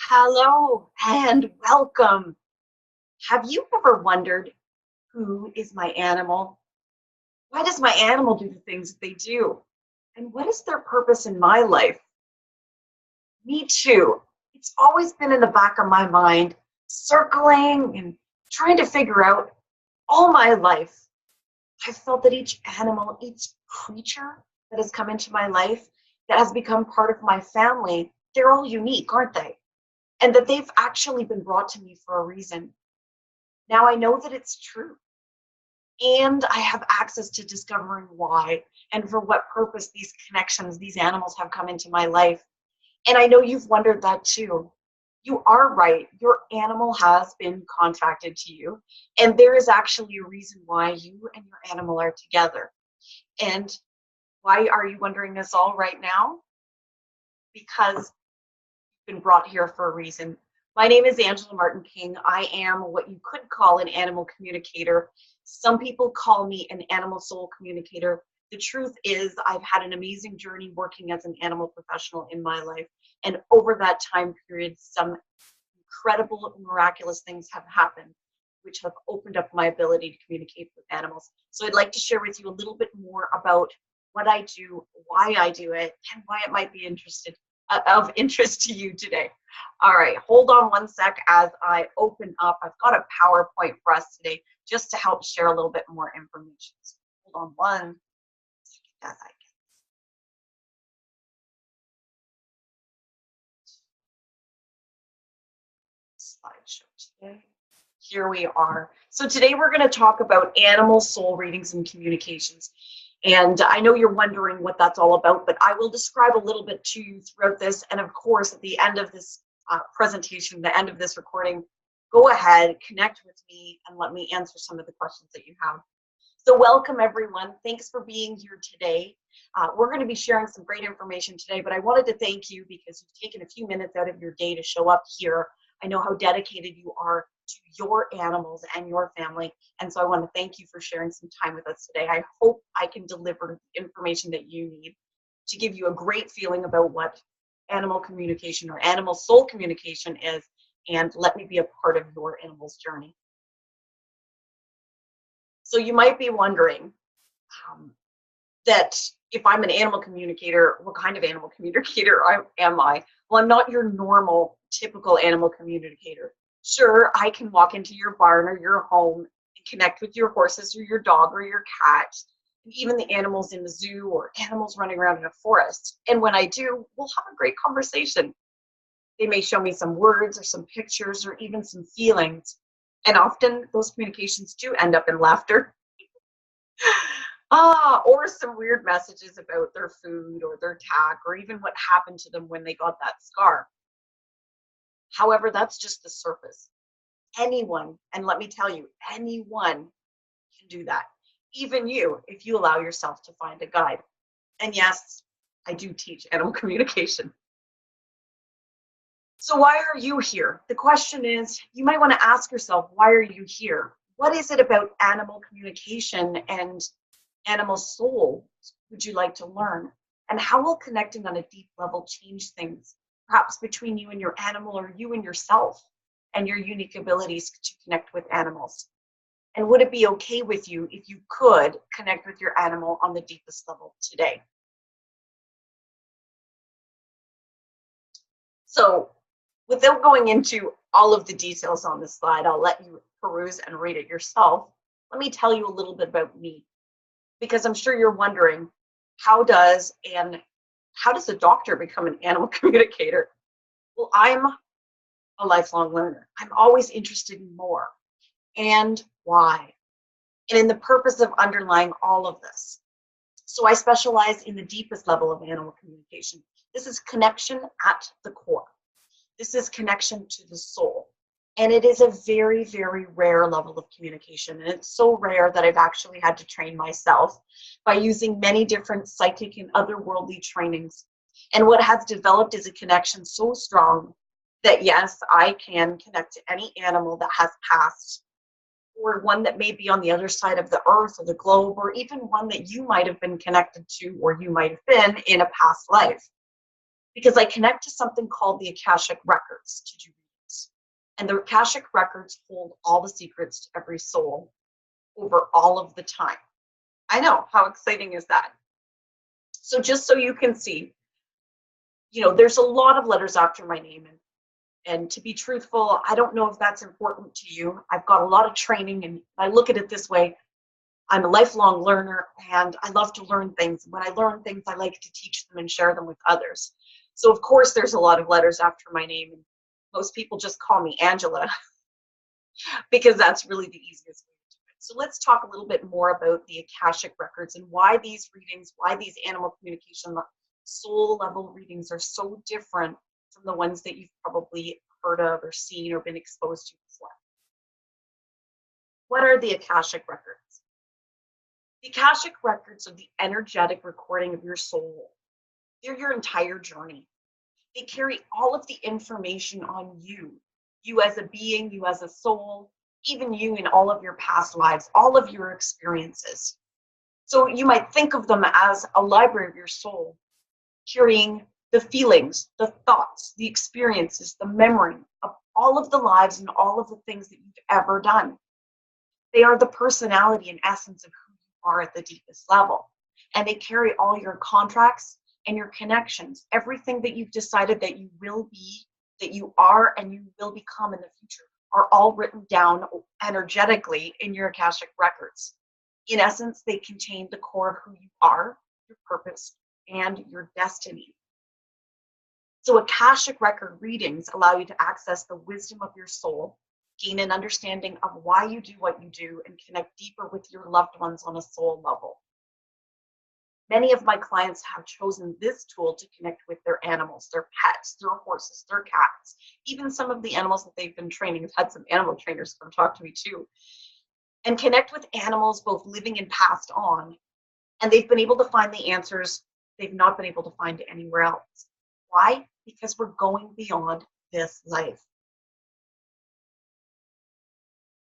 Hello and welcome. Have you ever wondered who is my animal? Why does my animal do the things that they do? And what is their purpose in my life? Me too. It's always been in the back of my mind, circling and trying to figure out all my life. I've felt that each animal, each creature that has come into my life, that has become part of my family, they're all unique, aren't they? And that they've actually been brought to me for a reason. Now I know that it's true, and I have access to discovering why and for what purpose these connections, these animals have come into my life. And I know you've wondered that too. You are right. Your animal has been contracted to you, and there is actually a reason why you and your animal are together. And why are you wondering this all right now? Because been brought here for a reason. My name is Angela Martin King. I am what you could call an animal communicator. Some people call me an animal soul communicator. The truth is, I've had an amazing journey working as an animal professional in my life. And over that time period, some incredible, miraculous things have happened, which have opened up my ability to communicate with animals. So I'd like to share with you a little bit more about what I do, why I do it, and why it might be of interest to you today. All right, hold on one sec as I open up. I've got a PowerPoint for us today just to help share a little bit more information. So hold on one second as I get slideshow today. Here we are. So today we're going to talk about animal soul readings and communications. And I know you're wondering what that's all about, but I will describe a little bit to you throughout this. And of course, at the end of this presentation, the end of this recording, go ahead, connect with me, and let me answer some of the questions that you have. So welcome, everyone. Thanks for being here today. We're going to be sharing some great information today, but I wanted to thank you because you've taken a few minutes out of your day to show up here. I know how dedicated you are to your animals and your family. And so I want to thank you for sharing some time with us today. I hope I can deliver the information that you need to give you a great feeling about what animal communication or animal soul communication is, and let me be a part of your animal's journey. So you might be wondering that if I'm an animal communicator, what kind of animal communicator am I? Well, I'm not your normal, typical animal communicator. Sure, I can walk into your barn or your home and connect with your horses or your dog or your cat, and even the animals in the zoo or animals running around in a forest. And when I do, we'll have a great conversation. They may show me some words or some pictures or even some feelings. And often those communications do end up in laughter. Or some weird messages about their food or their tack or even what happened to them when they got that scar. However, that's just the surface. Anyone, and let me tell you, anyone can do that. Even you, if you allow yourself to find a guide. And yes, I do teach animal communication. So why are you here? The question is, you might want to ask yourself, why are you here? What is it about animal communication and animal soul would you like to learn? And how will connecting on a deep level change things, perhaps between you and your animal or you and yourself and your unique abilities to connect with animals? And would it be okay with you if you could connect with your animal on the deepest level today? So without going into all of the details on this slide, I'll let you peruse and read it yourself. Let me tell you a little bit about me, because I'm sure you're wondering, how does a doctor become an animal communicator? Well, I'm a lifelong learner. I'm always interested in more. And why? And in the purpose of underlying all of this. So I specialize in the deepest level of animal communication. This is connection at the core. This is connection to the soul. And it is a very, very rare level of communication. And it's so rare that I've actually had to train myself by using many different psychic and otherworldly trainings. And what has developed is a connection so strong that yes, I can connect to any animal that has passed, or one that may be on the other side of the earth or the globe, or even one that you might have been connected to or you might have been in a past life. because I connect to something called the Akashic Records to do readings. And the Akashic Records hold all the secrets to every soul over all of the time. I know, how exciting is that? So just so you can see, there's a lot of letters after my name. And to be truthful, I don't know if that's important to you. I've got a lot of training, and I look at it this way. I'm a lifelong learner, and I love to learn things. When I learn things, I like to teach them and share them with others. So of course, there's a lot of letters after my name, and most people just call me Angela because that's really the easiest way to do it. So let's talk a little bit more about the Akashic Records and why these readings, why these animal communication soul level readings are so different from the ones that you've probably heard of or seen or been exposed to before. What are the Akashic Records? The Akashic Records are the energetic recording of your soul. They're your entire journey. They carry all of the information on you as a being, you as a soul, even you in all of your past lives, all of your experiences. So you might think of them as a library of your soul, carrying the feelings, the thoughts, the experiences, the memory of all of the lives and all of the things that you've ever done. They are the personality and essence of who you are at the deepest level. And they carry all your contracts and your connections, everything that you've decided that you will be, that you are, and you will become in the future are all written down energetically in your Akashic Records. In essence, they contain the core of who you are, your purpose, and your destiny. So Akashic Record readings allow you to access the wisdom of your soul, gain an understanding of why you do what you do, and connect deeper with your loved ones on a soul level. Many of my clients have chosen this tool to connect with their animals, their pets, their horses, their cats, even some of the animals that they've been training. I've had some animal trainers come talk to me too, and connect with animals both living and passed on. And they've been able to find the answers they've not been able to find anywhere else. Why? Because we're going beyond this life.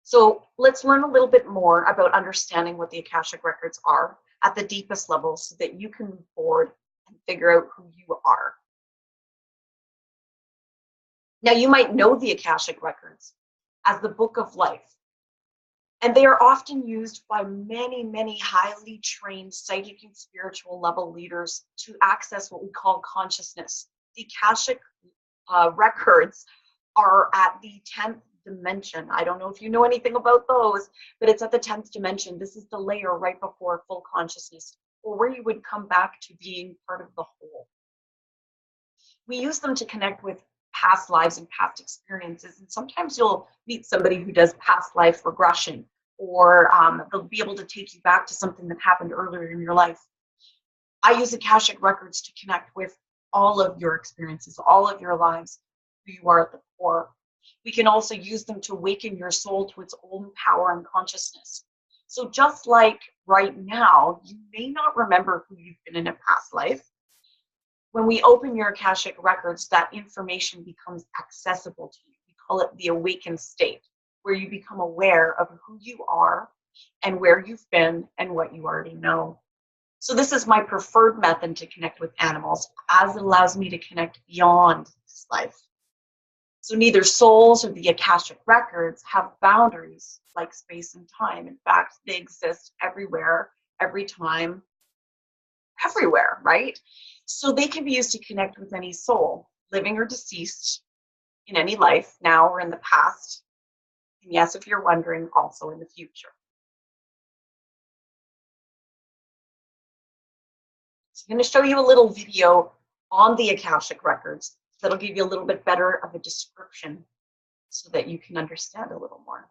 So let's learn a little bit more about understanding what the Akashic Records are at the deepest level so that you can move forward and figure out who you are. Now, you might know the Akashic Records as the Book of Life, and they are often used by many, many highly trained psychic and spiritual level leaders to access what we call consciousness. The Akashic Records are at the 10th dimension. I don't know if you know anything about those, but it's at the 10th dimension. This is the layer right before full consciousness, or where you would come back to being part of the whole. We use them to connect with past lives and past experiences. And sometimes you'll meet somebody who does past life regression, or they'll be able to take you back to something that happened earlier in your life. I use Akashic Records to connect with all of your experiences, all of your lives, who you are at the core. We can also use them to awaken your soul to its own power and consciousness. So just like right now, you may not remember who you've been in a past life. When we open your Akashic Records, that information becomes accessible to you. We call it the awakened state, where you become aware of who you are and where you've been and what you already know. So this is my preferred method to connect with animals, as it allows me to connect beyond this life. So neither souls or the Akashic Records have boundaries like space and time. In fact, they exist everywhere, every time, everywhere, right? So they can be used to connect with any soul, living or deceased, in any life, now or in the past. And yes, if you're wondering, also in the future. So I'm going to show you a little video on the Akashic Records that'll give you a little bit better of a description so that you can understand a little more.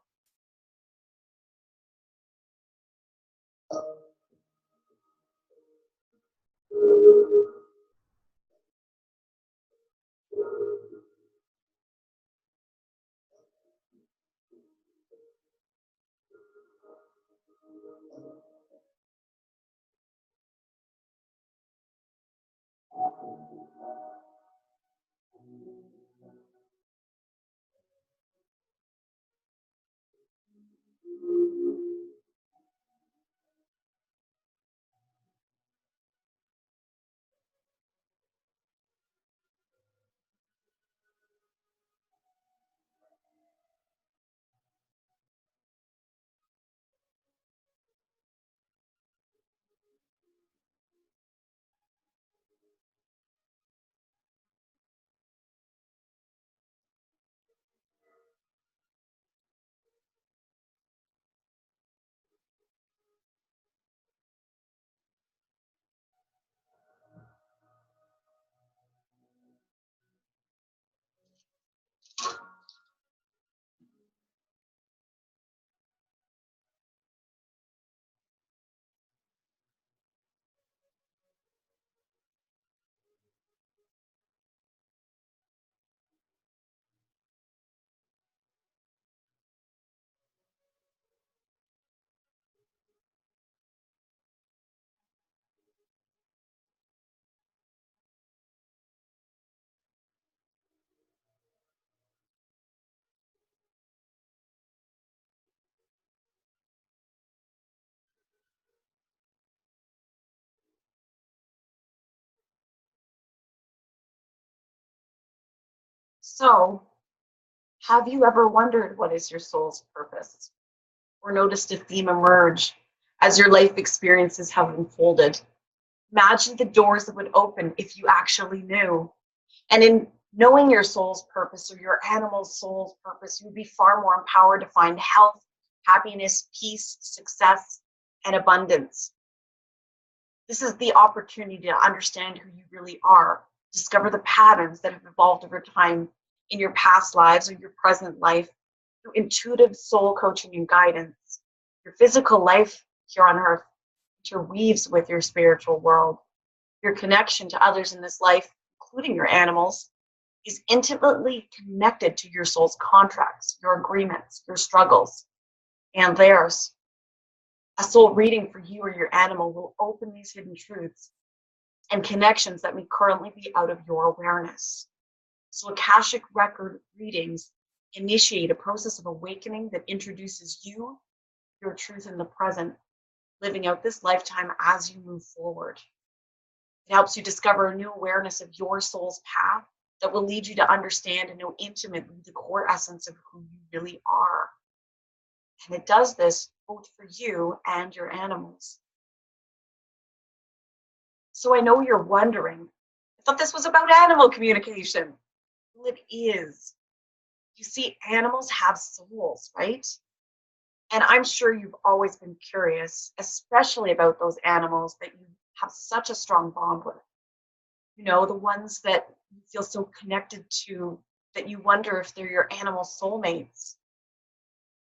So, have you ever wondered what is your soul's purpose? Or noticed a theme emerge as your life experiences have unfolded? Imagine the doors that would open if you actually knew. And in knowing your soul's purpose or your animal's soul's purpose, you would be far more empowered to find health, happiness, peace, success, and abundance. This is the opportunity to understand who you really are, discover the patterns that have evolved over time in your past lives or your present life through intuitive soul coaching and guidance. Your physical life here on earth interweaves with your spiritual world. Your connection to others in this life, including your animals, is intimately connected to your soul's contracts, your agreements, your struggles, and theirs. A soul reading for you or your animal will open these hidden truths and connections that may currently be out of your awareness. So Akashic Record readings initiate a process of awakening that introduces you, your truth in the present, living out this lifetime as you move forward. It helps you discover a new awareness of your soul's path that will lead you to understand and know intimately the core essence of who you really are. And it does this both for you and your animals. So I know you're wondering, I thought this was about animal communication. Well, it is. You see, animals have souls, right? And I'm sure you've always been curious, especially about those animals that you have such a strong bond with. You know, the ones that you feel so connected to that you wonder if they're your animal soulmates.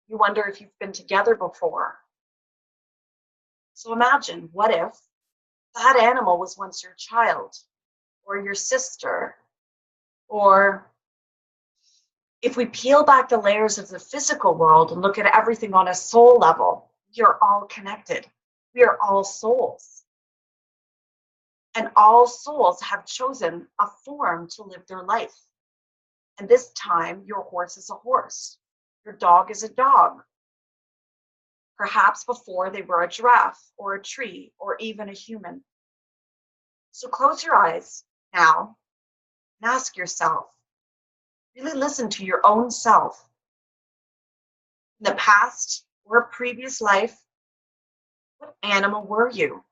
You wonder if you've been together before. So imagine, what if that animal was once your child or your sister? Or if we peel back the layers of the physical world and look at everything on a soul level, you're all connected. We are all souls. And all souls have chosen a form to live their life. And this time, your horse is a horse. Your dog is a dog. Perhaps before they were a giraffe or a tree or even a human. So close your eyes now and ask yourself, really listen to your own self. In the past or a previous life, what animal were you?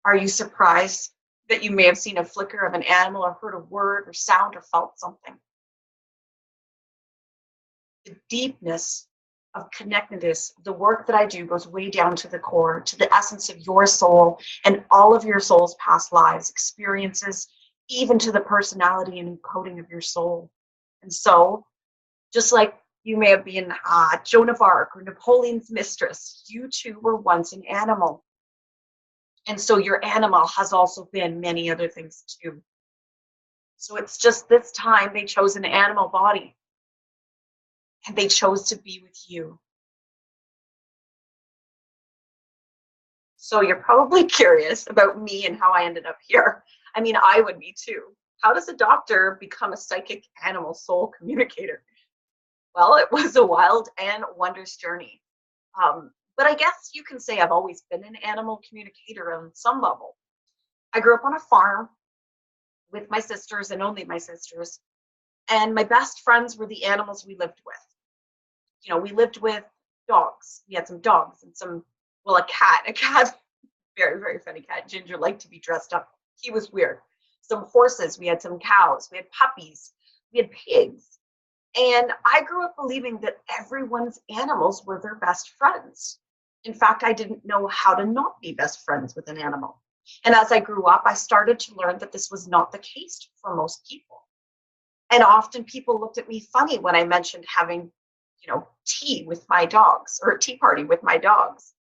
Are you surprised that you may have seen a flicker of an animal or heard a word or sound or felt something? The deepness of connectedness, the work that I do goes way down to the core, to the essence of your soul and all of your soul's past lives, experiences, even to the personality and encoding of your soul. And so, just like you may have been Joan of Arc or Napoleon's mistress, you too were once an animal. And so your animal has also been many other things too. So it's just this time they chose an animal body and they chose to be with you. So you're probably curious about me and how I ended up here. I mean, I would be too. How does a doctor become a psychic animal soul communicator? Well, it was a wild and wondrous journey. But I guess you can say I've always been an animal communicator on some level. I grew up on a farm with my sisters and only my sisters, and my best friends were the animals we lived with. You know, we lived with dogs. We had some dogs and some, well, a cat, very, very funny cat. Ginger liked to be dressed up. He was weird. Some horses, we had some cows, we had puppies, we had pigs. And I grew up believing that everyone's animals were their best friends. In fact, I didn't know how to not be best friends with an animal. And as I grew up, I started to learn that this was not the case for most people. And often people looked at me funny when I mentioned having, you know, tea with my dogs or a tea party with my dogs.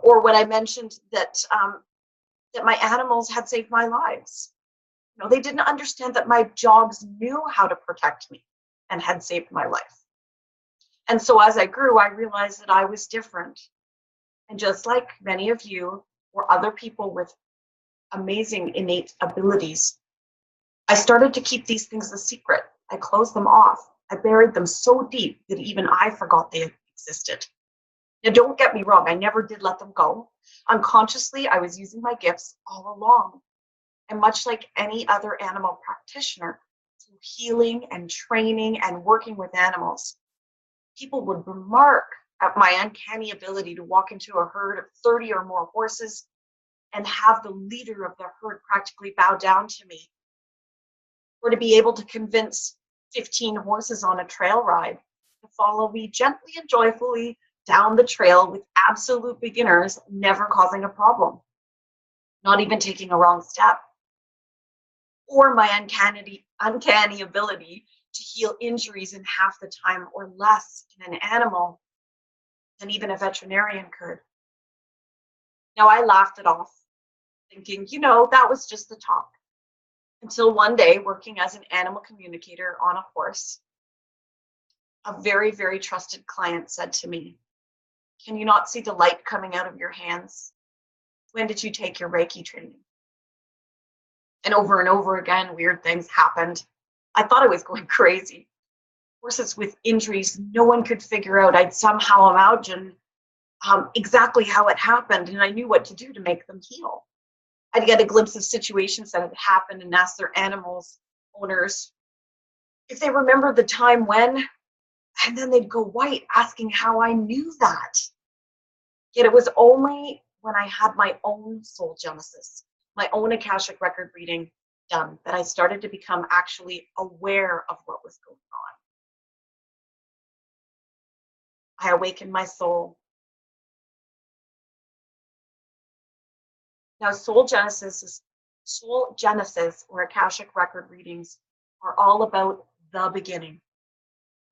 Or when I mentioned that that my animals had saved my lives. You know, they didn't understand that my dogs knew how to protect me and had saved my life. And so as I grew, I realized that I was different. And just like many of you or other people with amazing innate abilities, I started to keep these things a secret. I closed them off. I buried them so deep that even I forgot they existed. Now, don't get me wrong, I never did let them go. Unconsciously, I was using my gifts all along. And much like any other animal practitioner, through healing and training and working with animals, people would remark at my uncanny ability to walk into a herd of 30 or more horses and have the leader of the herd practically bow down to me, or to be able to convince 15 horses on a trail ride to follow me gently and joyfully down the trail with absolute beginners never causing a problem, not even taking a wrong step. Or my uncanny ability to heal injuries in half the time or less in an animal than even a veterinarian could. Now, I laughed it off, thinking, that was just the talk. Until one day, working as an animal communicator on a horse, a very, very trusted client said to me, "Can you not see the light coming out of your hands? When did you take your Reiki training?" And over again, weird things happened. I thought I was going crazy. Horses with injuries no one could figure out. I'd somehow imagine exactly how it happened, and I knew what to do to make them heal. I'd get a glimpse of situations that had happened and ask their animals, owners, if they remembered the time when, and then they'd go white asking how I knew that. Yet it was only when I had my own soul genesis, my own Akashic record reading done, that I started to become actually aware of what was going on. I awakened my soul. Now, soul genesis or Akashic record readings are all about the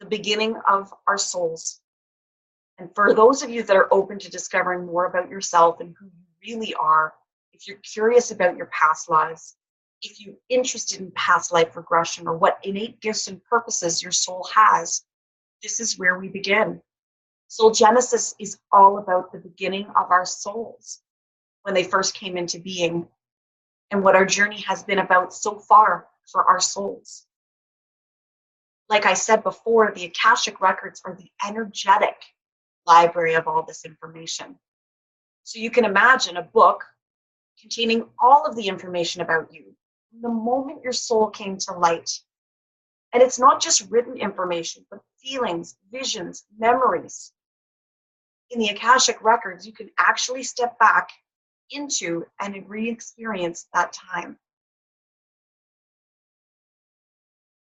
beginning of our souls. And for those of you that are open to discovering more about yourself and who you really are, if you're curious about your past lives, if you're interested in past life regression or what innate gifts and purposes your soul has, this is where we begin. Soul genesis is all about the beginning of our souls when they first came into being, and what our journey has been about so far for our souls. Like I said before, the Akashic records are the energetic library of all this information. So you can imagine a book containing all of the information about you from the moment your soul came to light. And it's not just written information, but feelings, visions, memories. In the Akashic records, you can actually step back into and re-experience that time.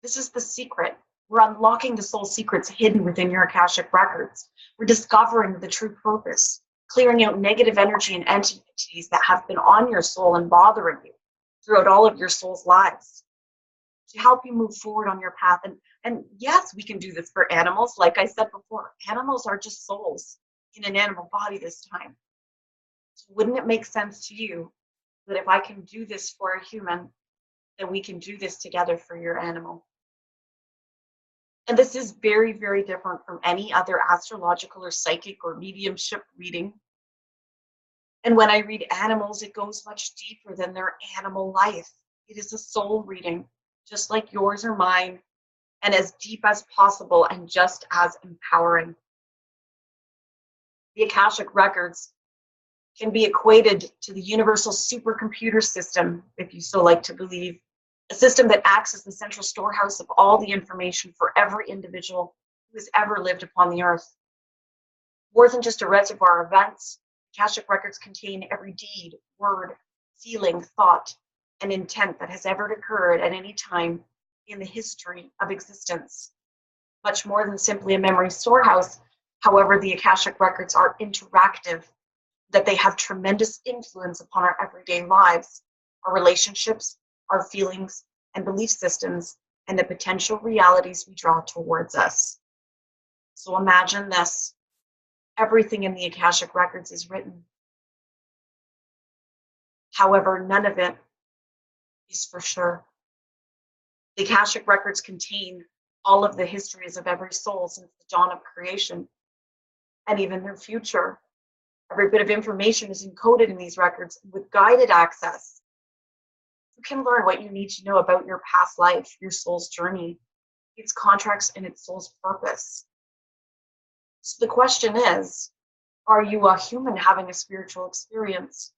This is the secret. We're unlocking the soul secrets hidden within your Akashic records. We're discovering the true purpose, clearing out negative energy and entities that have been on your soul and bothering you throughout all of your soul's lives, to help you move forward on your path. And yes, we can do this for animals. Like I said before, animals are just souls in an animal body this time. So wouldn't it make sense to you that if I can do this for a human, then we can do this together for your animal? And this is very, very different from any other astrological or psychic or mediumship reading. And when I read animals, it goes much deeper than their animal life. It is a soul reading, just like yours or mine, and as deep as possible and just as empowering. The Akashic records can be equated to the universal supercomputer system, if you so like to believe, a system that acts as the central storehouse of all the information for every individual who has ever lived upon the earth. More than just a reservoir of events, Akashic records contain every deed, word, feeling, thought, and intent that has ever occurred at any time in the history of existence. Much more than simply a memory storehouse, however, the Akashic records are interactive, that they have tremendous influence upon our everyday lives, our relationships, our feelings and belief systems, and the potential realities we draw towards us. So imagine this. Everything in the Akashic records is written. However, none of it is for sure. The Akashic records contain all of the histories of every soul since the dawn of creation, and even their future. Every bit of information is encoded in these records with guided access. You can learn what you need to know about your past life, your soul's journey, its contracts, and its soul's purpose. So the question is, are you a human having a spiritual experience?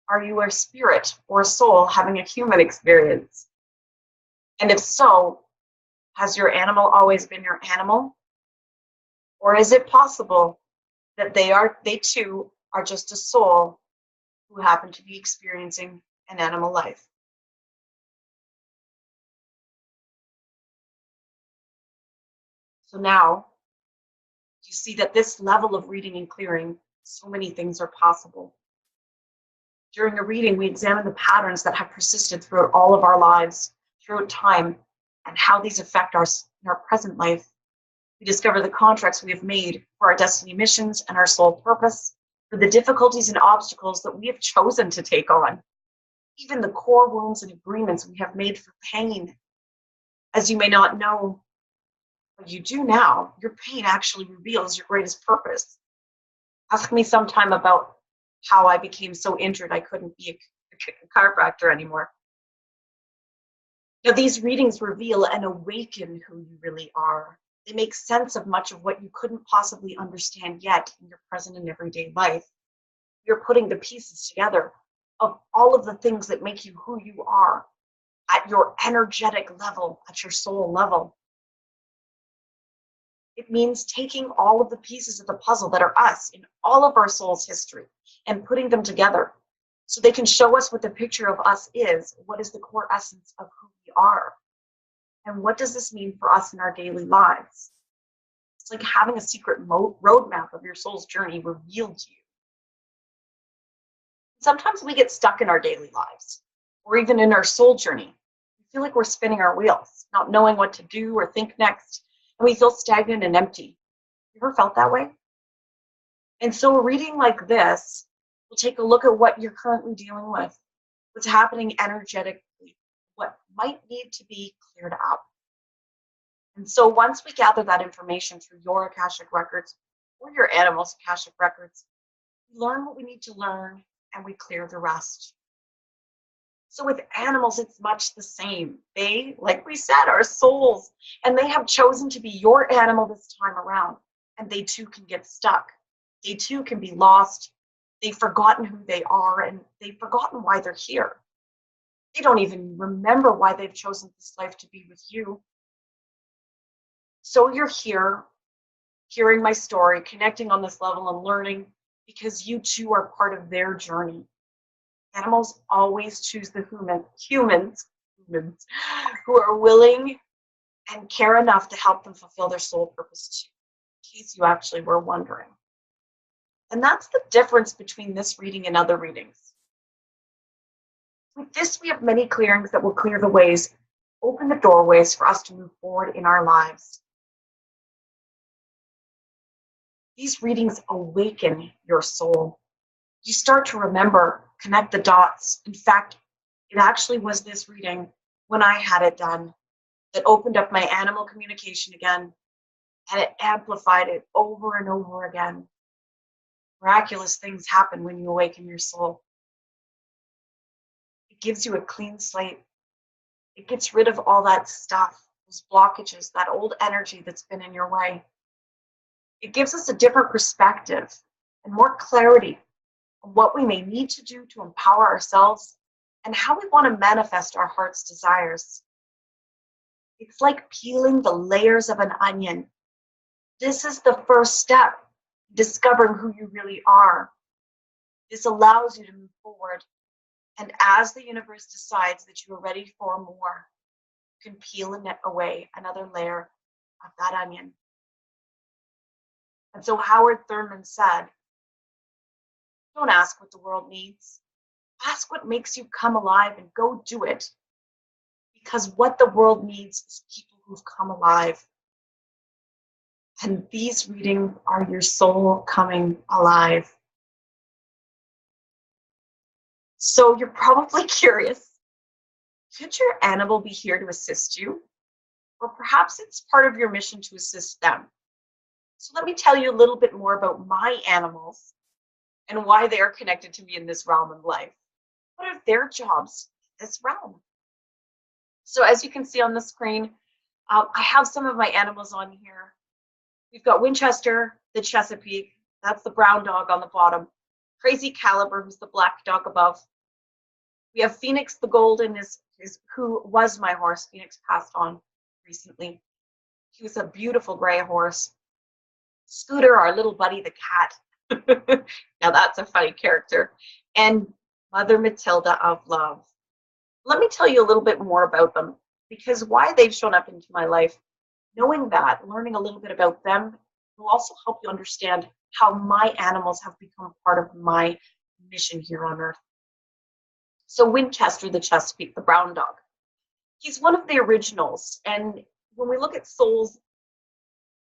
Are you a spirit or a soul having a human experience? And if so, has your animal always been your animal? Or is it possible that they too are just a soul who happen to be experiencing an animal life? So now you see that this level of reading and clearing, so many things are possible. During a reading, we examine the patterns that have persisted throughout all of our lives, throughout time, and how these affect us in our present life. We discover the contracts we have made for our destiny missions and our soul purpose, for the difficulties and obstacles that we have chosen to take on, even the core wounds and agreements we have made for pain. As you may not know, but you do now, your pain actually reveals your greatest purpose. Ask me sometime about how I became so injured I couldn't be a chiropractor anymore. Now, these readings reveal and awaken who you really are. They make sense of much of what you couldn't possibly understand yet in your present and everyday life. You're putting the pieces together of all of the things that make you who you are at your energetic level, at your soul level. It means taking all of the pieces of the puzzle that are us in all of our soul's history and putting them together so they can show us what the picture of us is, what is the core essence of who we are, and what does this mean for us in our daily lives. It's like having a secret roadmap of your soul's journey revealed to you. Sometimes we get stuck in our daily lives or even in our soul journey. We feel like we're spinning our wheels, not knowing what to do or think next, and we feel stagnant and empty. You ever felt that way? And so a reading like this will take a look at what you're currently dealing with, what's happening energetically, what might need to be cleared up. And so once we gather that information through your Akashic Records or your animal's Akashic Records, we learn what we need to learn and we clear the rest. So with animals, it's much the same. They, like we said, are souls, and they have chosen to be your animal this time around. And they too can get stuck. They too can be lost. They've forgotten who they are, and they've forgotten why they're here. They don't even remember why they've chosen this life to be with you. So you're here, hearing my story, connecting on this level and learning because you too are part of their journey. Animals always choose the humans who are willing and care enough to help them fulfill their soul purpose too, in case you actually were wondering. And that's the difference between this reading and other readings. With this, we have many clearings that will clear the ways, open the doorways for us to move forward in our lives. These readings awaken your soul. You start to remember, connect the dots. In fact, it actually was this reading when I had it done that opened up my animal communication again, and it amplified it over and over again. Miraculous things happen when you awaken your soul. It gives you a clean slate. It gets rid of all that stuff, those blockages, that old energy that's been in your way. It gives us a different perspective and more clarity what we may need to do to empower ourselves and how we want to manifest our heart's desires. It's like peeling the layers of an onion. This is the first step, discovering who you really are. This allows you to move forward. And as the universe decides that you are ready for more, you can peel away another layer of that onion. And so Howard Thurman said, don't ask what the world needs. Ask what makes you come alive and go do it. Because what the world needs is people who've come alive. And these readings are your soul coming alive. So you're probably curious, should your animal be here to assist you? Or perhaps it's part of your mission to assist them. So let me tell you a little bit more about my animals and why they are connected to me in this realm of life. What are their jobs in this realm? So as you can see on the screen, I have some of my animals on here. We've got Winchester, the Chesapeake, that's the brown dog on the bottom. Crazy Caliber, who's the black dog above. We have Phoenix the Golden, is who was my horse. Phoenix passed on recently. He was a beautiful gray horse. Scooter, our little buddy, the cat. Now that's a funny character. And Mother Matilda of Love. Let me tell you a little bit more about them, because why they've shown up into my life, knowing that, learning a little bit about them, will also help you understand how my animals have become part of my mission here on Earth. So Winchester the Chesapeake, the brown dog, he's one of the originals. And when we look at souls,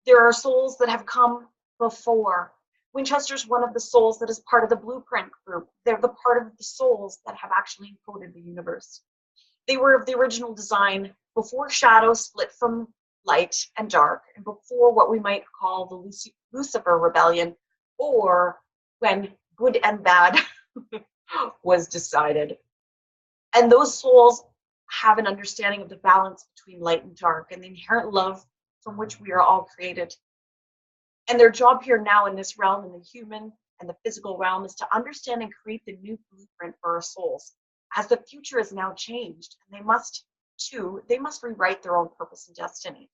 there are souls that have come before. Winchester's one of the souls that is part of the Blueprint group. They're the part of the souls that have actually encoded the universe. They were of the original design before shadow split from light and dark, and before what we might call the Lucifer rebellion, or when good and bad was decided. And those souls have an understanding of the balance between light and dark and the inherent love from which we are all created. And their job here now in this realm, in the human and the physical realm, is to understand and create the new blueprint for our souls, as the future is now changed, and they must rewrite their own purpose and destiny.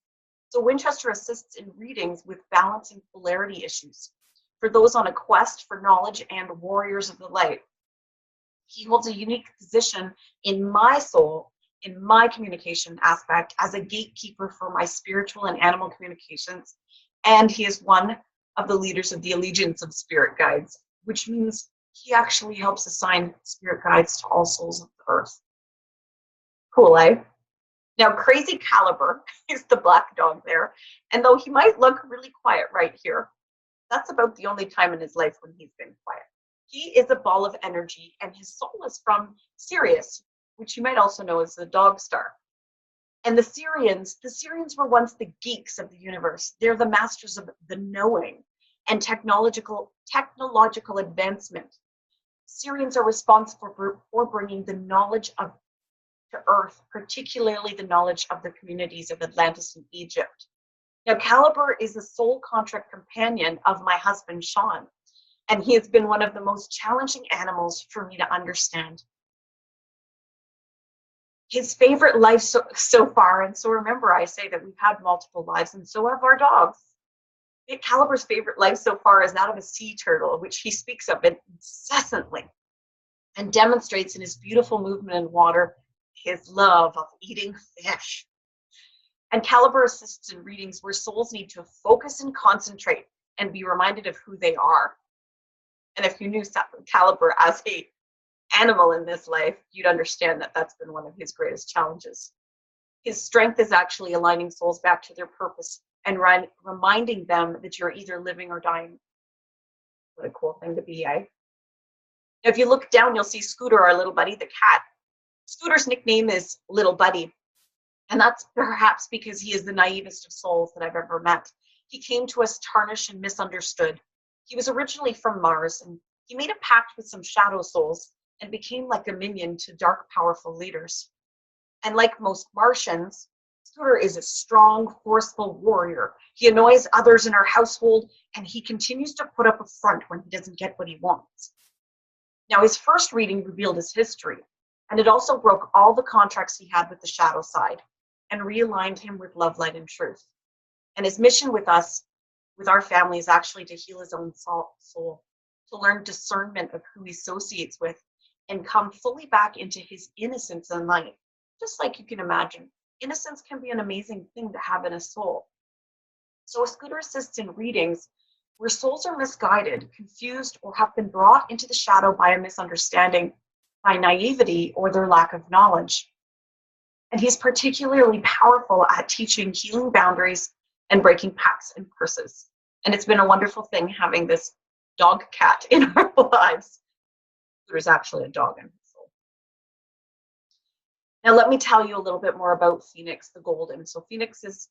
So Winchester assists in readings with balance and polarity issues for those on a quest for knowledge and warriors of the light. He holds a unique position in my soul, in my communication aspect, as a gatekeeper for my spiritual and animal communications. And he is one of the leaders of the Allegiance of Spirit Guides, which means he actually helps assign spirit guides to all souls of the earth. Cool, eh? Now, Crazy Caliber is the black dog there. And though he might look really quiet right here, that's about the only time in his life when he's been quiet. He is a ball of energy, and his soul is from Sirius, which you might also know as the dog star. And the Syrians were once the geeks of the universe. They're the masters of the knowing and technological advancement. Syrians are responsible for bringing the knowledge to Earth, particularly the knowledge of the communities of Atlantis and Egypt. Now, Caliber is the soul contract companion of my husband, Sean, and he has been one of the most challenging animals for me to understand. His favorite life so far, and so remember I say that we've had multiple lives, and so have our dogs. Caliber's favorite life so far is that of a sea turtle, which he speaks of incessantly and demonstrates in his beautiful movement in water his love of eating fish. And Caliber assists in readings where souls need to focus and concentrate and be reminded of who they are. And if you knew Caliber as an animal in this life, you'd understand that that's been one of his greatest challenges. His strength is actually aligning souls back to their purpose and reminding them that you're either living or dying. What a cool thing to be, eh? Now, if you look down, you'll see Scooter, our little buddy, the cat. Scooter's nickname is Little Buddy, and that's perhaps because he is the naivest of souls that I've ever met. He came to us tarnished and misunderstood. He was originally from Mars, and he made a pact with some shadow souls and became like a minion to dark, powerful leaders. And like most Martians, Scooter is a strong, forceful warrior. He annoys others in our household, and he continues to put up a front when he doesn't get what he wants. Now, his first reading revealed his history, and it also broke all the contracts he had with the shadow side and realigned him with love, light, and truth. And his mission with us, with our family, is actually to heal his own soul, to learn discernment of who he associates with, and come fully back into his innocence and light. Just like you can imagine, innocence can be an amazing thing to have in a soul. So Scooter assists in readings where souls are misguided, confused, or have been brought into the shadow by a misunderstanding, by naivety, or their lack of knowledge. And he's particularly powerful at teaching healing boundaries and breaking pacts and curses. And it's been a wonderful thing having this dog cat in our lives. There's actually a dog in his soul. Now let me tell you a little bit more about Phoenix the Golden. So Phoenix is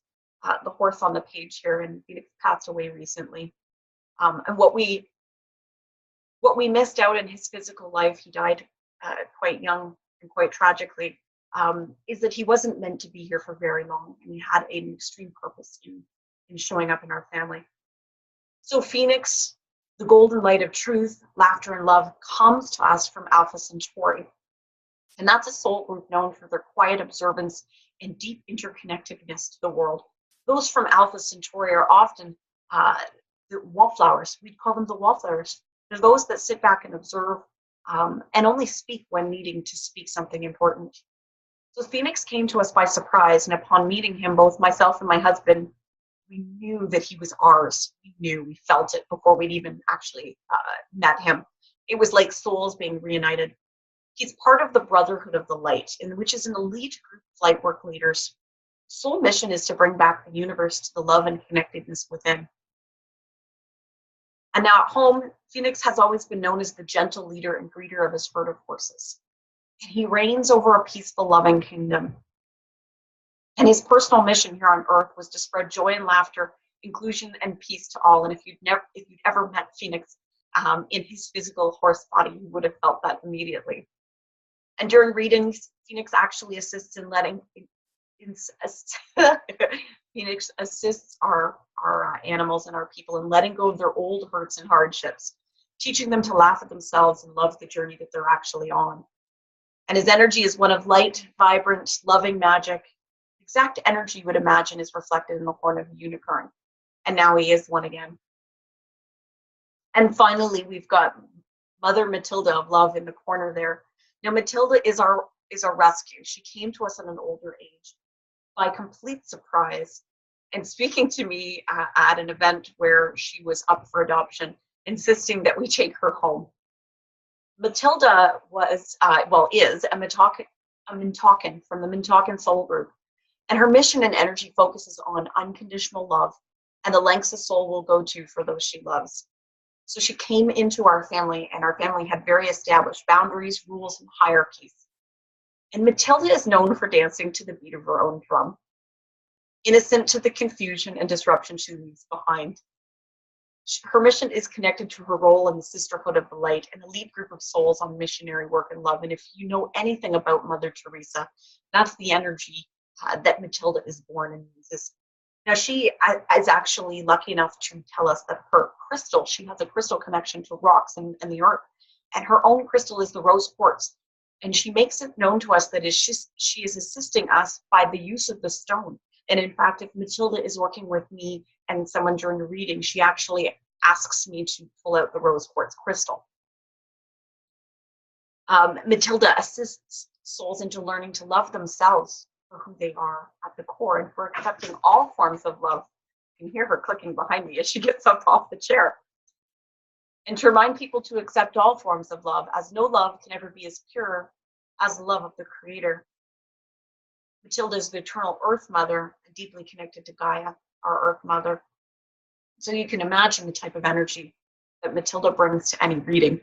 the horse on the page here, and Phoenix passed away recently. And what we missed out in his physical life, he died quite young and quite tragically, is that he wasn't meant to be here for very long, and he had an extreme purpose in showing up in our family. So Phoenix, the golden light of truth, laughter, and love, comes to us from Alpha Centauri. And that's a soul group known for their quiet observance and deep interconnectedness to the world. Those from Alpha Centauri are often uh, the wallflowers. We'd call them the wallflowers. They're those that sit back and observe and only speak when needing to speak something important. So Phoenix came to us by surprise, and upon meeting him, both myself and my husband, we knew that he was ours. We felt it before we'd even actually met him. It was like souls being reunited. He's part of the Brotherhood of the Light, which is an elite group of light work leaders. Soul mission is to bring back the universe to the love and connectedness within. And now at home, Phoenix has always been known as the gentle leader and greeter of his herd of horses. And he reigns over a peaceful, loving kingdom. And his personal mission here on Earth was to spread joy and laughter, inclusion and peace to all. And if you'd ever met Phoenix in his physical horse body, you would have felt that immediately. And during readings, Phoenix actually assists in Phoenix assists our animals and our people in letting go of their old hurts and hardships, teaching them to laugh at themselves and love the journey that they're actually on. And his energy is one of light, vibrant, loving magic. Exact energy you would imagine is reflected in the horn of a unicorn. And now he is one again. And finally, we've got Mother Matilda of Love in the corner there. Now, Matilda is our rescue. She came to us at an older age by complete surprise and speaking to me at an event where she was up for adoption, insisting that we take her home. Matilda is a Mintalkan from the Mintalkan soul group, and her mission and energy focuses on unconditional love and the lengths a soul will go to for those she loves. So she came into our family, and our family had very established boundaries, rules, and hierarchies. And Matilda is known for dancing to the beat of her own drum, innocent to the confusion and disruption she leaves behind. Her mission is connected to her role in the Sisterhood of the Light, an elite group of souls on missionary work and love. And if you know anything about Mother Teresa, that's the energy that Matilda is born and uses. Now, she is actually lucky enough to tell us that her crystal, she has a crystal connection to rocks and the earth, and her own crystal is the rose quartz. And she makes it known to us that she is assisting us by the use of the stone. And in fact, if Matilda is working with me and someone during the reading, she actually asks me to pull out the rose quartz crystal. Matilda assists souls into learning to love themselves for who they are at the core and for accepting all forms of love. You can hear her clicking behind me as she gets up off the chair. And to remind people to accept all forms of love, as no love can ever be as pure as the love of the Creator. Matilda is the eternal Earth Mother, deeply connected to Gaia, our Earth Mother. So you can imagine the type of energy that Matilda brings to any reading.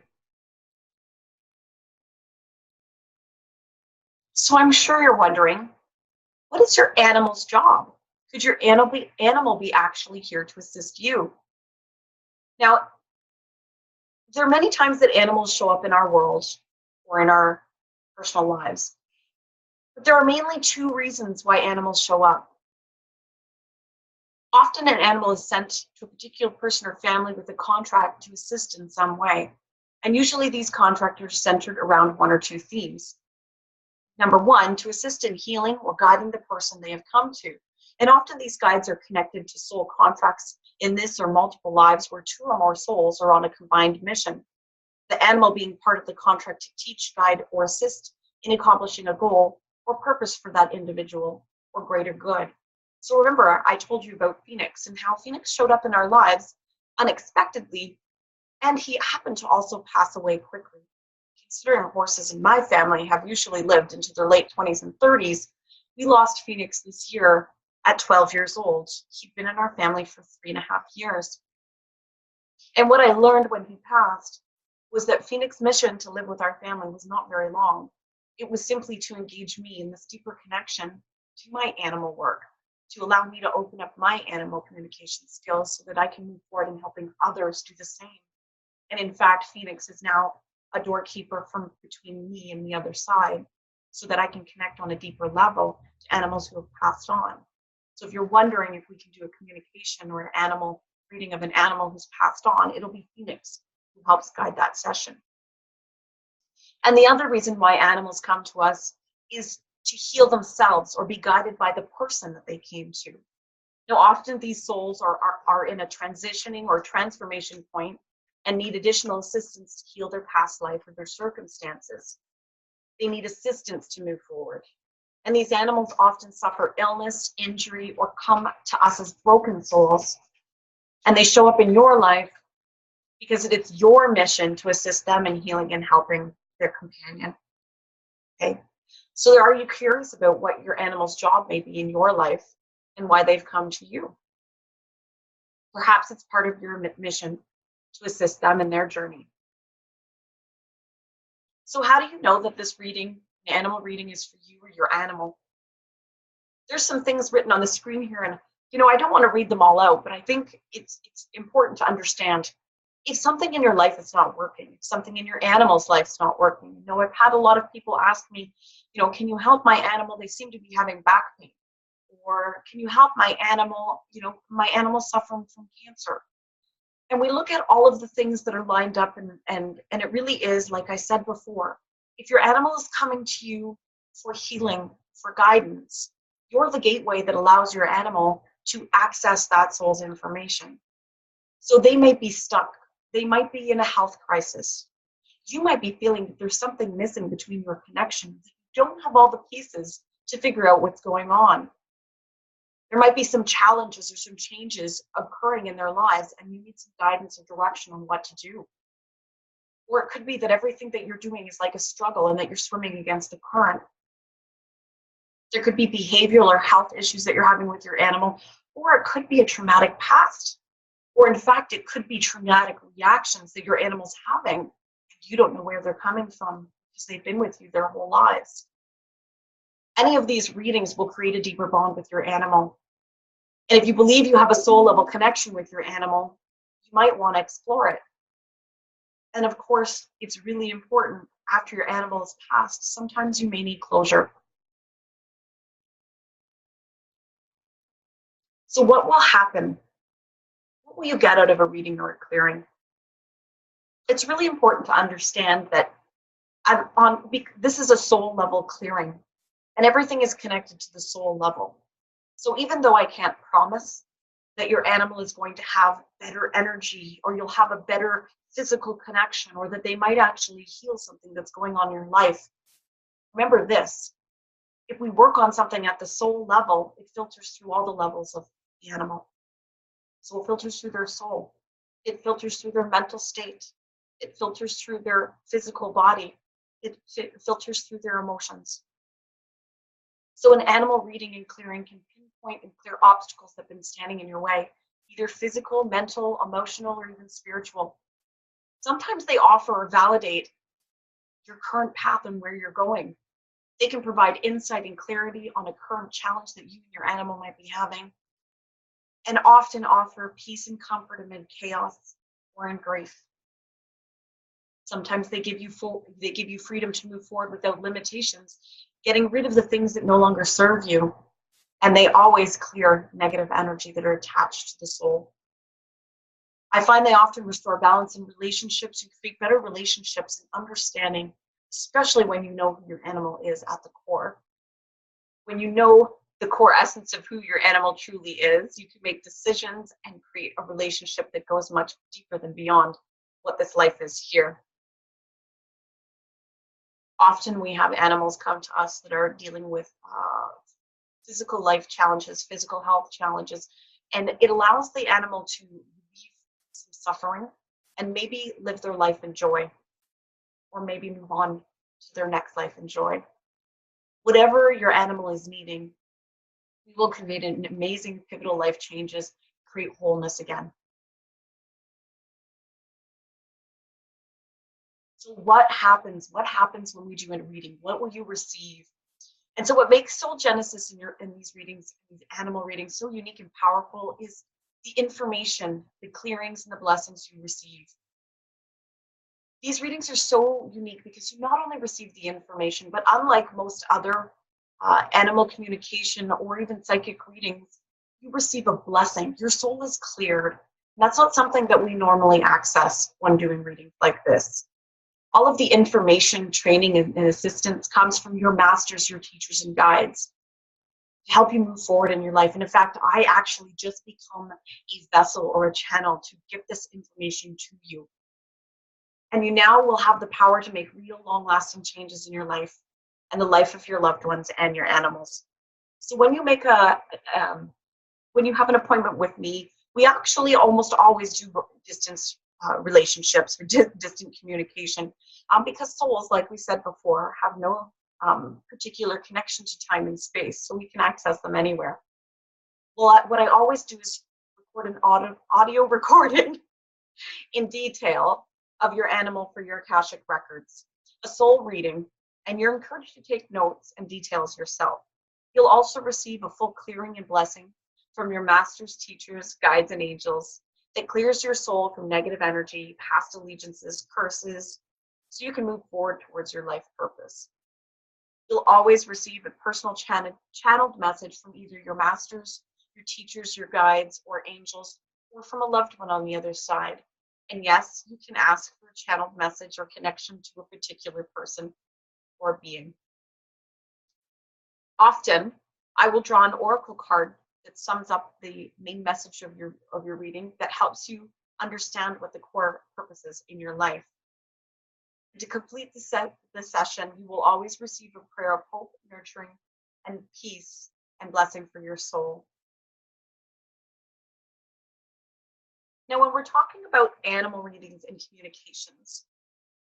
So I'm sure you're wondering, what is your animal's job? Could your animal be actually here to assist you? Now, there are many times that animals show up in our world or in our personal lives. But there are mainly two reasons why animals show up. Often an animal is sent to a particular person or family with a contract to assist in some way. And usually these contracts are centered around one or two themes. Number one, to assist in healing or guiding the person they have come to. And often these guides are connected to soul contracts in this or multiple lives where two or more souls are on a combined mission. The animal being part of the contract to teach, guide, or assist in accomplishing a goal or purpose for that individual or greater good. So remember, I told you about Phoenix and how Phoenix showed up in our lives unexpectedly, and he happened to also pass away quickly. Considering horses in my family have usually lived into their late 20s and 30s, we lost Phoenix this year at 12 years old. He'd been in our family for 3.5 years. And what I learned when he passed was that Phoenix's mission to live with our family was not very long. It was simply to engage me in this deeper connection to my animal work, to allow me to open up my animal communication skills so that I can move forward in helping others do the same. And in fact, Phoenix is now a doorkeeper from between me and the other side so that I can connect on a deeper level to animals who have passed on. So if you're wondering if we can do a communication or an animal reading of an animal who's passed on, it'll be Phoenix who helps guide that session. And the other reason why animals come to us is to heal themselves or be guided by the person that they came to. Now, often these souls are in a transitioning or transformation point and need additional assistance to heal their past life or their circumstances. They need assistance to move forward. And these animals often suffer illness, injury, or come to us as broken souls. And they show up in your life because it's your mission to assist them in healing and helping their companion. Okay? So are you curious about what your animal's job may be in your life and why they've come to you? Perhaps it's part of your mission to assist them in their journey. So how do you know that this reading, the animal reading, is for you or your animal? There's some things written on the screen here, and I don't want to read them all out, but I think it's important to understand if something in your life is not working, if something in your animal's life is not working. I've had a lot of people ask me, can you help my animal? They seem to be having back pain. Or can you help my animal? My animal's suffering from cancer. And we look at all of the things that are lined up, and it really is, like I said before, if your animal is coming to you for healing, for guidance, you're the gateway that allows your animal to access that soul's information. So they might be stuck. They might be in a health crisis. You might be feeling that there's something missing between your connections. You don't have all the pieces to figure out what's going on. There might be some challenges or some changes occurring in their lives, and you need some guidance or direction on what to do. Or it could be that everything that you're doing is like a struggle and that you're swimming against the current. There could be behavioral or health issues that you're having with your animal, or it could be a traumatic past. Or in fact, it could be traumatic reactions that your animal's having, and you don't know where they're coming from because they've been with you their whole lives. Any of these readings will create a deeper bond with your animal. And if you believe you have a soul level connection with your animal, you might want to explore it. And of course, it's really important after your animal has passed, sometimes you may need closure. So what will happen? What will you get out of a reading or a clearing? It's really important to understand that this is a soul level clearing, and everything is connected to the soul level. So even though I can't promise that your animal is going to have better energy, or you'll have a better physical connection, or that they might actually heal something that's going on in your life, remember this: if we work on something at the soul level, it filters through all the levels of the animal. So it filters through their soul. It filters through their mental state. It filters through their physical body. It filters through their emotions. So an animal reading and clearing can pinpoint and clear obstacles that have been standing in your way, either physical, mental, emotional, or even spiritual. Sometimes they offer or validate your current path and where you're going. They can provide insight and clarity on a current challenge that you and your animal might be having, and often offer peace and comfort amid chaos or in grief. Sometimes they give you freedom to move forward without limitations, getting rid of the things that no longer serve you. And they always clear negative energy that are attached to the soul. I find they often restore balance in relationships and create better relationships and understanding, especially when you know who your animal is at the core. When you know the core essence of who your animal truly is, you can make decisions and create a relationship that goes much deeper than beyond what this life is here. Often we have animals come to us that are dealing with physical life challenges, physical health challenges, and it allows the animal to relieve some suffering and maybe live their life in joy, or maybe move on to their next life in joy. Whatever your animal is needing, we will create an amazing pivotal life changes, create wholeness again. So what happens? What happens when we do a reading? What will you receive? And so what makes Soul Genesis in these readings, these animal readings, so unique and powerful is the information, the clearings, and the blessings you receive. These readings are so unique because you not only receive the information, but unlike most other animal communication or even psychic readings, you receive a blessing. Your soul is cleared. And that's not something that we normally access when doing readings like this. All of the information, training, and assistance comes from your masters, your teachers, and guides to help you move forward in your life. And in fact, I actually just become a vessel or a channel to give this information to you. And you now will have the power to make real, long-lasting changes in your life and the life of your loved ones and your animals. So when you make when you have an appointment with me, we actually almost always do distance relationships or distant communication, because souls, like we said before, have no particular connection to time and space, so we can access them anywhere. Well, what I always do is record an audio recording in detail of your animal for your Akashic Records, a soul reading, and you're encouraged to take notes and details yourself. You'll also receive a full clearing and blessing from your masters, teachers, guides, and angels that clears your soul from negative energy, past allegiances, curses, so you can move forward towards your life purpose. You'll always receive a personal channeled message from either your masters, your teachers, your guides, or angels, or from a loved one on the other side. And yes, you can ask for a channeled message or connection to a particular person or being. Often, I will draw an oracle card that sums up the main message of your reading that helps you understand what the core purpose is in your life. To complete the session, you will always receive a prayer of hope, nurturing, and peace and blessing for your soul. Now, when we're talking about animal readings and communications,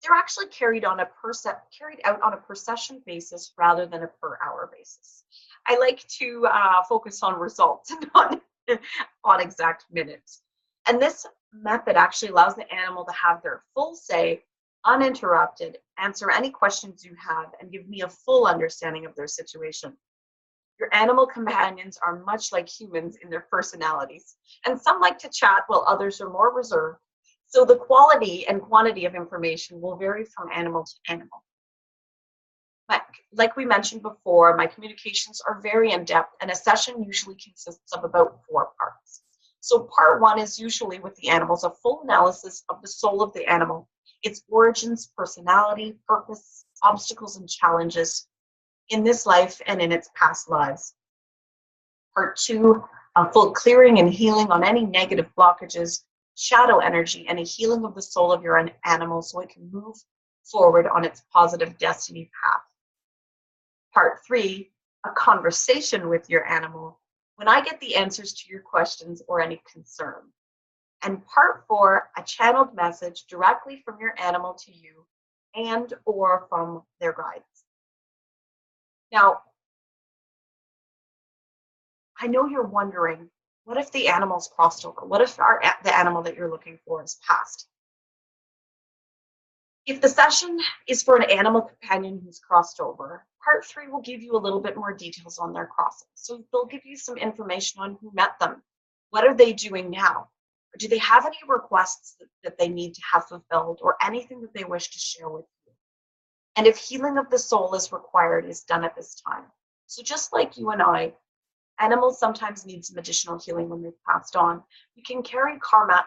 they're actually carried out on a per session basis rather than a per hour basis. I like to focus on results and not on exact minutes. And this method actually allows the animal to have their full say, uninterrupted, answer any questions you have, and give me a full understanding of their situation. Your animal companions are much like humans in their personalities, and some like to chat while others are more reserved. So the quality and quantity of information will vary from animal to animal. Like we mentioned before, my communications are very in-depth, and a session usually consists of about 4 parts. So part 1 is usually with the animals, a full analysis of the soul of the animal, its origins, personality, purpose, obstacles, and challenges in this life and in its past lives. Part 2, a full clearing and healing on any negative blockages, shadow energy, and a healing of the soul of your animal so it can move forward on its positive destiny path. Part 3, a conversation with your animal when I get the answers to your questions or any concern. And part 4, a channeled message directly from your animal to you and or from their guides. Now, I know you're wondering, what if the animal's crossed over? What if the animal that you're looking for is passed? If the session is for an animal companion who's crossed over, part 3 will give you a little bit more details on their crossing. So they'll give you some information on who met them. What are they doing now? Or do they have any requests that they need to have fulfilled, or anything that they wish to share with you? And if healing of the soul is required, is done at this time. So just like you and I, animals sometimes need some additional healing when they've passed on. We can carry karma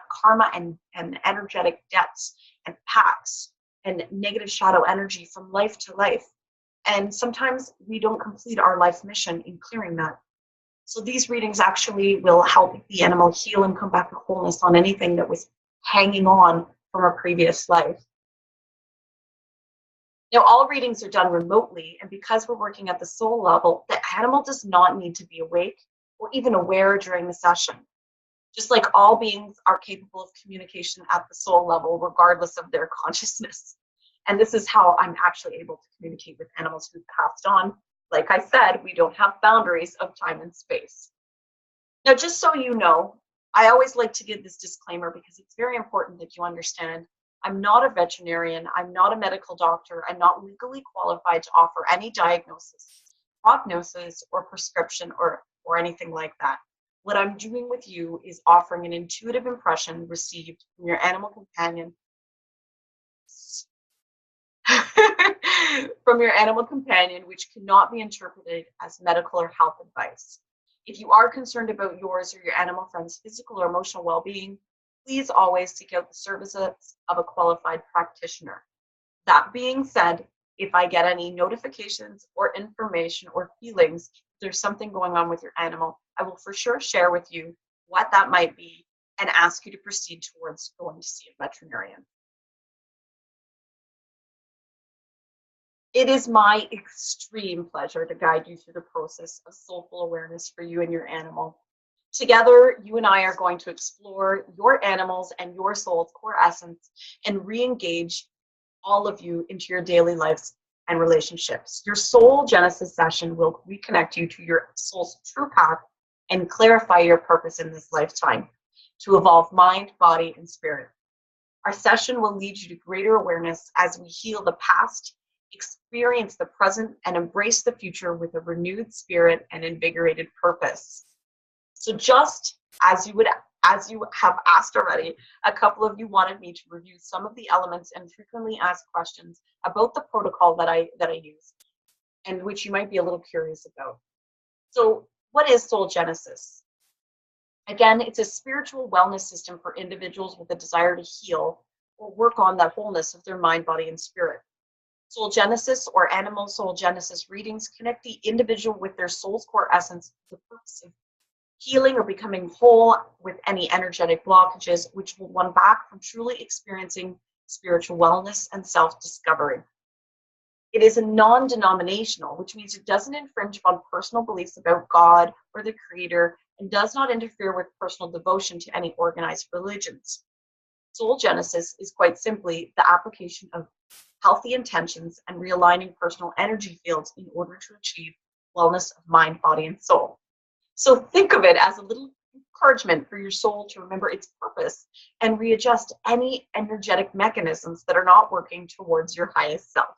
and energetic debts and pacts and negative shadow energy from life to life. And sometimes we don't complete our life mission in clearing that. So these readings actually will help the animal heal and come back to wholeness on anything that was hanging on from a previous life. Now, all readings are done remotely, and because we're working at the soul level, the animal does not need to be awake or even aware during the session. Just like all beings are capable of communication at the soul level, regardless of their consciousness. And this is how I'm actually able to communicate with animals who've passed on. Like I said, we don't have boundaries of time and space. Now, just so you know, I always like to give this disclaimer because it's very important that you understand I'm not a veterinarian, I'm not a medical doctor, I'm not legally qualified to offer any diagnosis, prognosis, or prescription or anything like that. What I'm doing with you is offering an intuitive impression received from your animal companion which cannot be interpreted as medical or health advice. If you are concerned about yours or your animal friend's physical or emotional well-being, please always seek out the services of a qualified practitioner. That being said, if I get any notifications or information or feelings, there's something going on with your animal, I will for sure share with you what that might be and ask you to proceed towards going to see a veterinarian. It is my extreme pleasure to guide you through the process of soulful awareness for you and your animal. Together, you and I are going to explore your animals and your soul's core essence and re-engage all of you into your daily lives and relationships. Your soul genesis session will reconnect you to your soul's true path and clarify your purpose in this lifetime to evolve mind, body, and spirit. Our session will lead you to greater awareness as we heal the past, experience the present, and embrace the future with a renewed spirit and invigorated purpose. So just as you have asked already, a couple of you wanted me to review some of the elements and frequently asked questions about the protocol that I use, and which you might be a little curious about. So what is Soul Genesis? Again, it's a spiritual wellness system for individuals with a desire to heal or work on that wholeness of their mind, body, and spirit. Soul Genesis or Animal Soul Genesis readings connect the individual with their soul's core essence, the purpose of healing or becoming whole with any energetic blockages, which will one back from truly experiencing spiritual wellness and self-discovery. It is a non-denominational, which means it doesn't infringe upon personal beliefs about God or the Creator and does not interfere with personal devotion to any organized religions. Soul Genesis is quite simply the application of healthy intentions and realigning personal energy fields in order to achieve wellness of mind, body, and soul. So think of it as a little encouragement for your soul to remember its purpose and readjust any energetic mechanisms that are not working towards your highest self.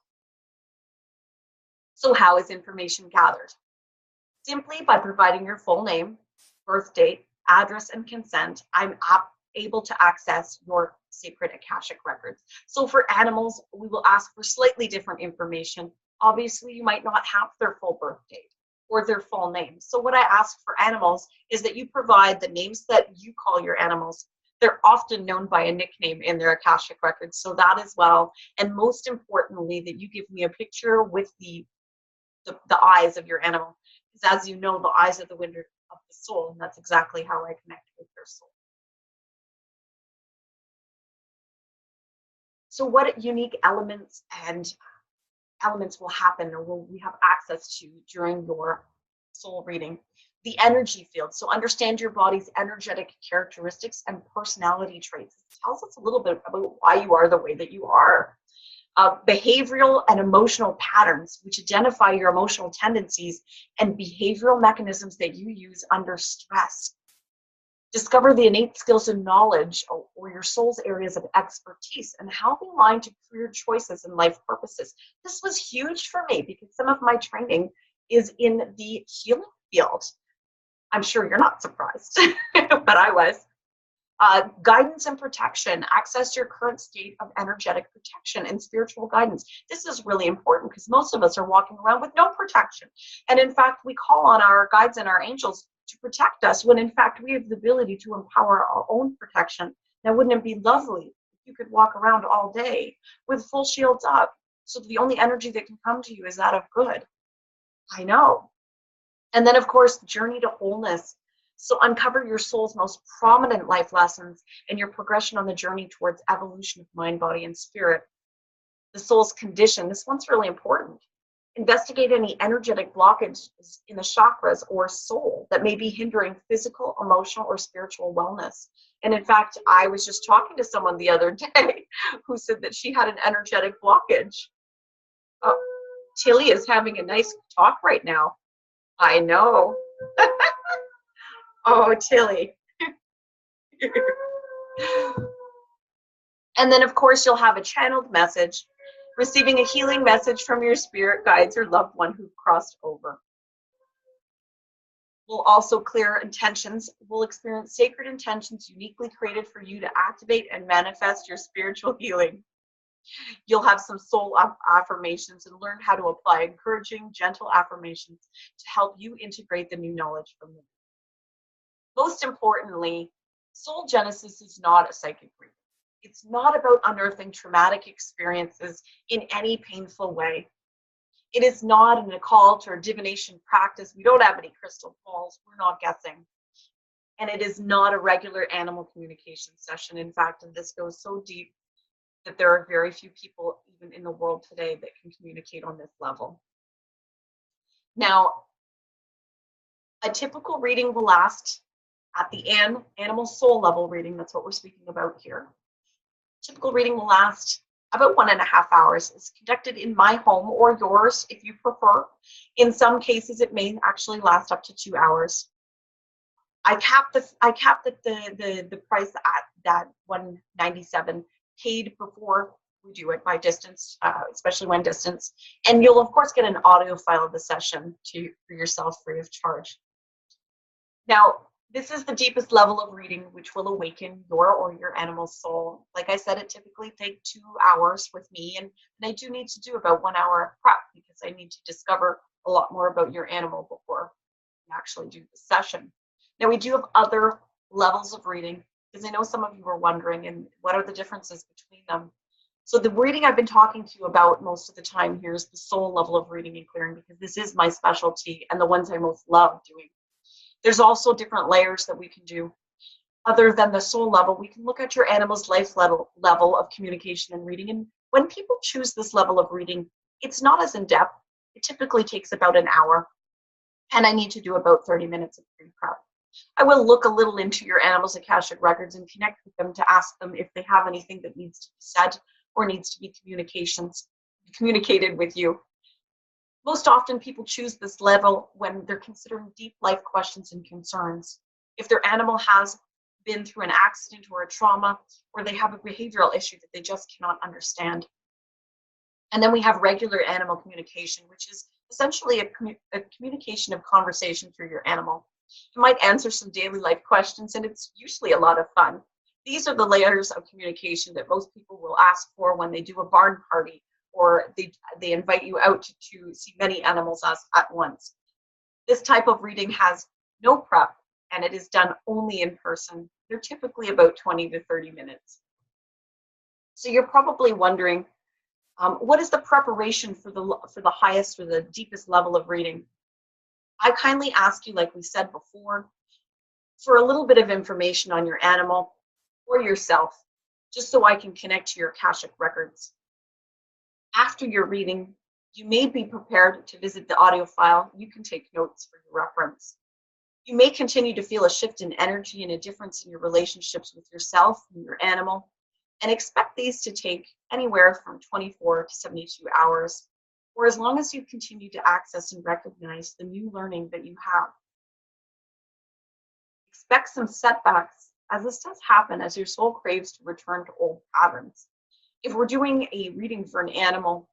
So how is information gathered? Simply by providing your full name, birth date, address, and consent, I'm able to access your sacred Akashic Records. So for animals, we will ask for slightly different information. Obviously, you might not have their full birth date or their full name. So what I ask for animals is that you provide the names that you call your animals. They're often known by a nickname in their Akashic Records, so that as well. And most importantly, that you give me a picture with the eyes of your animal. Because as you know, the eyes are the window of the soul, and that's exactly how I connect with their soul. So what unique elements will happen or will we have access to during your soul reading? The energy field. So understand your body's energetic characteristics and personality traits. It tells us a little bit about why you are the way that you are. Behavioral and emotional patterns, which identify your emotional tendencies and behavioral mechanisms that you use under stress. Discover the innate skills and knowledge or your soul's areas of expertise and how they align to career choices and life purposes. This was huge for me because some of my training is in the healing field. I'm sure you're not surprised, but I was. Guidance and protection, access your current state of energetic protection and spiritual guidance. This is really important because most of us are walking around with no protection. And in fact, we call on our guides and our angels to protect us when in fact we have the ability to empower our own protection. Now, wouldn't it be lovely if you could walk around all day with full shields up so the only energy that can come to you is that of good? I know. And then, of course, journey to wholeness. So uncover your soul's most prominent life lessons and your progression on the journey towards evolution of mind, body, and spirit. The soul's condition. This one's really important. Investigate any energetic blockage in the chakras or soul that may be hindering physical, emotional, or spiritual wellness. And in fact, I was just talking to someone the other day who said that she had an energetic blockage. Oh, Tilly is having a nice talk right now. I know. Oh, Tilly. And then, of course, you'll have a channeled message, receiving a healing message from your spirit guides or loved one who've crossed over. We'll also clear intentions. We'll experience sacred intentions uniquely created for you to activate and manifest your spiritual healing. You'll have some soul affirmations and learn how to apply encouraging, gentle affirmations to help you integrate the new knowledge from them. Most importantly, Soul Genesis is not a psychic reading. It's not about unearthing traumatic experiences in any painful way. It is not an occult or divination practice. We don't have any crystal balls. We're not guessing. And it is not a regular animal communication session. In fact, and this goes so deep that there are very few people even in the world today that can communicate on this level. Now, a typical reading will last at the animal soul level reading. That's what we're speaking about here. Typical reading will last about 1.5 hours. It's conducted in my home or yours if you prefer. In some cases, it may actually last up to 2 hours. I capped the price at that $197 paid before we do it by distance, especially when distance. And you'll of course get an audio file of the session for yourself free of charge. Now, this is the deepest level of reading which will awaken your or your animal's soul. Like I said, it typically takes 2 hours with me, and I do need to do about 1 hour prep because I need to discover a lot more about your animal before we actually do the session. Now, we do have other levels of reading because I know some of you are wondering, and what are the differences between them? So the reading I've been talking to you about most of the time here is the soul level of reading and clearing, because this is my specialty and the ones I most love doing. There's also different layers that we can do. Other than the soul level, we can look at your animal's life level of communication and reading. And when people choose this level of reading, it's not as in-depth. It typically takes about an hour, and I need to do about 30 minutes of pre-prep. I will look a little into your animal's Akashic Records and connect with them to ask them if they have anything that needs to be said or needs to be communicated with you. Most often people choose this level when they're considering deep life questions and concerns. If their animal has been through an accident or a trauma, or they have a behavioral issue that they just cannot understand. And then we have regular animal communication, which is essentially a communication of conversation through your animal. You might answer some daily life questions, and it's usually a lot of fun. These are the layers of communication that most people will ask for when they do a barn party, or they invite you out to see many animals at once. This type of reading has no prep, and it is done only in person. They're typically about 20 to 30 minutes. So you're probably wondering, what is the preparation for the highest or the deepest level of reading? I kindly ask you, like we said before, for a little bit of information on your animal or yourself, just so I can connect to your Akashic Records. After your reading, you may be prepared to visit the audio file. You can take notes for your reference. You may continue to feel a shift in energy and a difference in your relationships with yourself and your animal, and expect these to take anywhere from 24 to 72 hours, or as long as you continue to access and recognize the new learning that you have. Expect some setbacks, as this does happen as your soul craves to return to old patterns. If we're doing a reading for an animal,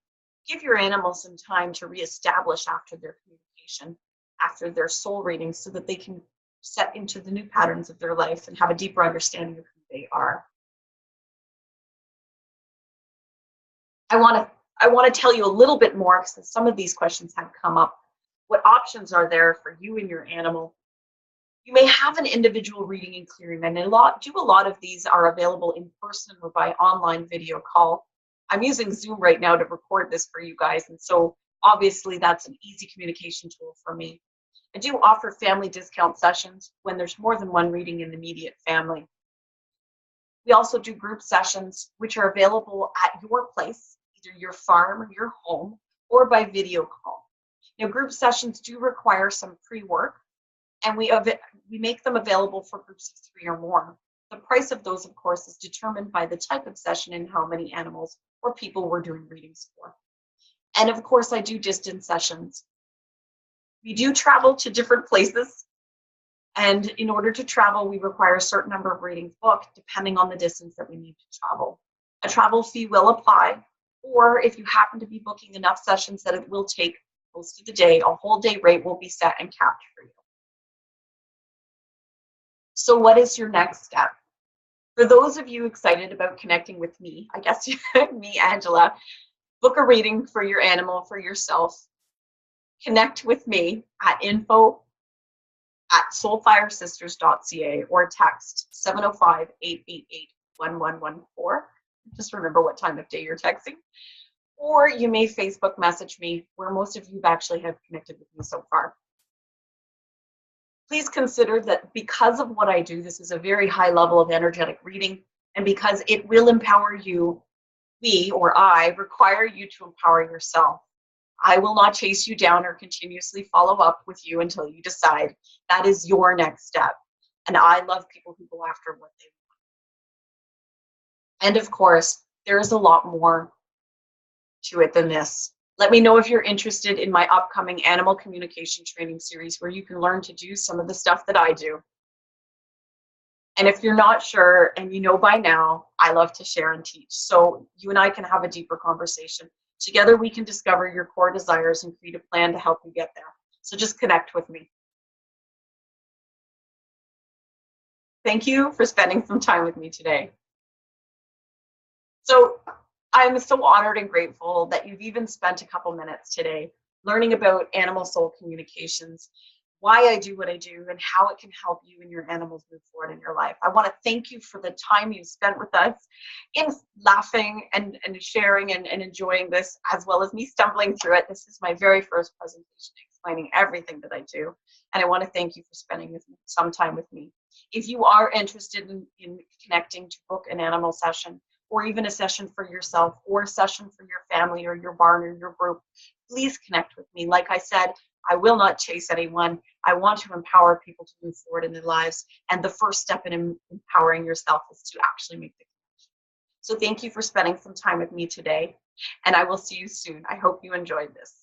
give your animal some time to reestablish after their communication, after their soul reading, so that they can set into the new patterns of their life and have a deeper understanding of who they are. I want to tell you a little bit more, because some of these questions have come up. What options are there for you and your animal? You may have an individual reading and clearing, and a lot of these are available in person or by online video call. I'm using Zoom right now to record this for you guys, and so obviously that's an easy communication tool for me. I do offer family discount sessions when there's more than one reading in the immediate family. We also do group sessions, which are available at your place, either your farm or your home, or by video call. Now, group sessions do require some pre-work, and we make them available for groups of 3 or more. The price of those, of course, is determined by the type of session and how many animals or people we're doing readings for. And of course, I do distance sessions. We do travel to different places, and in order to travel, we require a certain number of readings booked, depending on the distance that we need to travel. A travel fee will apply, or if you happen to be booking enough sessions that it will take most of the day, a whole day rate will be set and capped for you. So what is your next step? For those of you excited about connecting with me, I guess me, Angela, book a reading for your animal, for yourself. Connect with me at info@soulfiresisters.ca or text 705-888-4683. 1114. Just remember what time of day you're texting. Or you may Facebook message me, where most of you actually have connected with me so far. Please consider that because of what I do, this is a very high level of energetic reading, and because it will empower you, we or I require you to empower yourself. I will not chase you down or continuously follow up with you until you decide that is your next step. And I love people who go after what they want. And of course, there is a lot more to it than this. Let me know if you're interested in my upcoming animal communication training series, where you can learn to do some of the stuff that I do. And if you're not sure, and you know by now, I love to share and teach. So you and I can have a deeper conversation. Together we can discover your core desires and create a plan to help you get there. So just connect with me. Thank you for spending some time with me today. So I'm so honored and grateful that you've even spent a couple minutes today learning about animal soul communications, why I do what I do, and how it can help you and your animals move forward in your life. I want to thank you for the time you spent with us in laughing and sharing and enjoying this, as well as me stumbling through it. This is my very first presentation explaining everything that I do, and I want to thank you for spending some time with me. If you are interested in connecting to book an animal session, or even a session for yourself, or a session for your family or your barn or your group, please connect with me. Like I said, I will not chase anyone. I want to empower people to move forward in their lives. And the first step in empowering yourself is to actually make the connection. So thank you for spending some time with me today. And I will see you soon. I hope you enjoyed this.